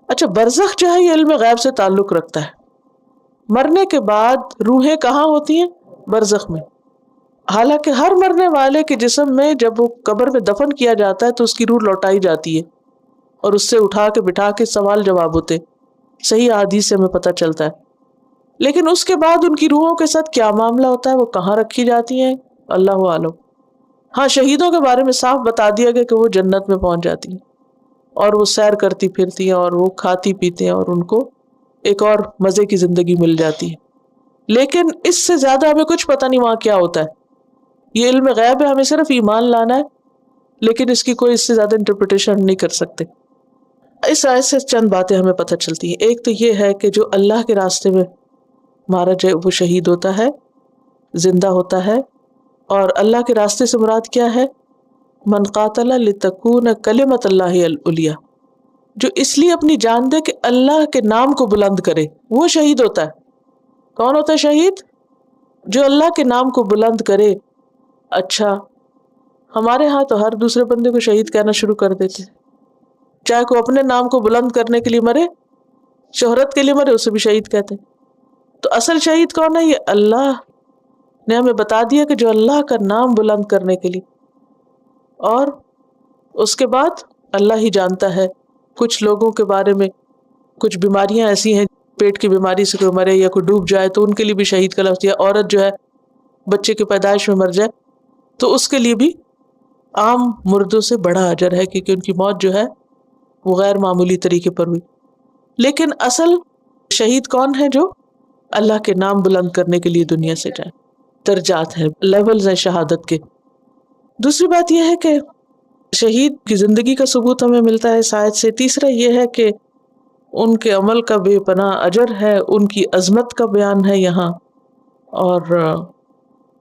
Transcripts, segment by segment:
اچھا، برزخ جو ہے یہ علم غیب سے تعلق رکھتا ہے. مرنے کے بعد روحیں کہاں ہوتی ہیں؟ برزخ میں. حالانکہ ہر مرنے والے کے جسم میں جب وہ قبر میں دفن کیا جاتا ہے تو اس کی روح لوٹائی جاتی ہے اور اس سے اٹھا کے بٹھا کے سوال جواب ہوتے. صحیح احادیث سے ہمیں پتہ چلتا ہے. لیکن اس کے بعد ان کی روحوں کے ساتھ کیا معاملہ ہوتا ہے، وہ کہاں رکھی جاتی ہیں، اللہ عالم. ہاں، شہیدوں کے بارے میں صاف بتا دیا گیا کہ وہ جنت میں پہنچ جاتی ہیں اور وہ سیر کرتی پھرتی ہیں اور وہ کھاتی پیتے ہیں اور ان کو ایک اور مزے کی زندگی مل جاتی ہے. لیکن اس سے زیادہ ہمیں کچھ پتہ نہیں وہاں کیا ہوتا ہے. یہ علم غیب ہے، ہمیں صرف ایمان لانا ہے، لیکن اس کی کوئی اس سے زیادہ انٹرپریٹیشن ہم نہیں کر سکتے. اس آیت سے چند باتیں ہمیں پتہ چلتی ہیں. ایک تو یہ ہے کہ جو اللہ کے راستے میں مارا جائے وہ شہید ہوتا ہے، زندہ ہوتا ہے. اور اللہ کے راستے سے مراد کیا ہے؟ من قاتل لتکون کلمۃ اللہ العلیٰ، جو اس لیے اپنی جان دے کہ اللہ کے نام کو بلند کرے، وہ شہید ہوتا ہے. کون ہوتا ہے شہید؟ جو اللہ کے نام کو بلند کرے. اچھا، ہمارے ہاں تو ہر دوسرے بندے کو شہید کہنا شروع کر دیتے، چاہے کوئی اپنے نام کو بلند کرنے کے لیے مرے، شہرت کے لیے مرے، اسے بھی شہید کہتے ہیں. تو اصل شہید کون ہے؟ یہ اللہ نے ہمیں بتا دیا کہ جو اللہ کا نام بلند کرنے کے لیے. اور اس کے بعد اللہ ہی جانتا ہے. کچھ لوگوں کے بارے میں کچھ بیماریاں ایسی ہیں، پیٹ کی بیماری سے کوئی مرے یا کوئی ڈوب جائے تو ان کے لیے بھی شہید کا لفظ. یا عورت جو ہے بچے کی پیدائش میں مر جائے تو اس کے لیے بھی عام مردوں سے بڑا اجر ہے، کیونکہ ان کی موت جو ہے وہ غیر معمولی طریقے پر ہوئی. لیکن اصل شہید کون ہے؟ جو اللہ کے نام بلند کرنے کے لیے دنیا سے جائے. درجات ہیں، لیولز ہیں شہادت کے. دوسری بات یہ ہے کہ شہید کی زندگی کا ثبوت ہمیں ملتا ہے اس آیت سے. تیسرا یہ ہے کہ ان کے عمل کا بے پناہ اجر ہے، ان کی عظمت کا بیان ہے یہاں. اور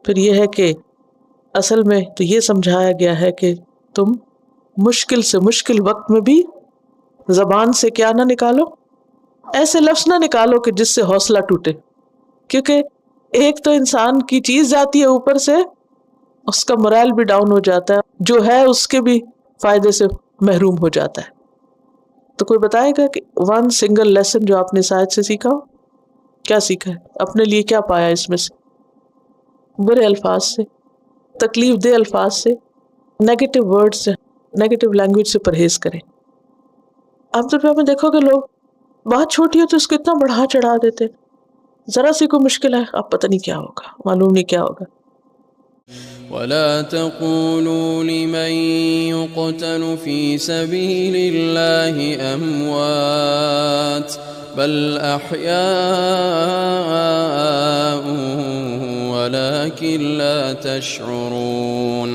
پھر یہ ہے کہ اصل میں تو یہ سمجھایا گیا ہے کہ تم مشکل سے مشکل وقت میں بھی زبان سے کیا نہ نکالو، ایسے لفظ نہ نکالو کہ جس سے حوصلہ ٹوٹے. کیونکہ ایک تو انسان کی چیز جاتی ہے اوپر سے، اس کا morale بھی ڈاؤن ہو جاتا ہے، جو ہے اس کے بھی فائدے سے محروم ہو جاتا ہے. تو کوئی بتائے گا کہ ون سنگل لیسن جو آپ نے شاید سے سیکھا ہو؟ کیا سیکھا ہے؟ اپنے لیے کیا پایا اس میں سے؟ برے الفاظ سے، تکلیف دہ الفاظ سے، نیگیٹو ورڈ سے، نیگیٹو لینگویج سے پرہیز کریں. عام طور پہ آپ نے دیکھو کہ لوگ بات چھوٹی ہو تو اس کو اتنا بڑھا چڑھا دیتے، ذرا سی کوئی مشکل ہے اب پتہ نہیں کیا ہوگا، معلوم نہیں کیا ہوگا. ولا تقولوا لمن يقتل في سبيل الله أموات بل أحياء ولكن لا تشعرون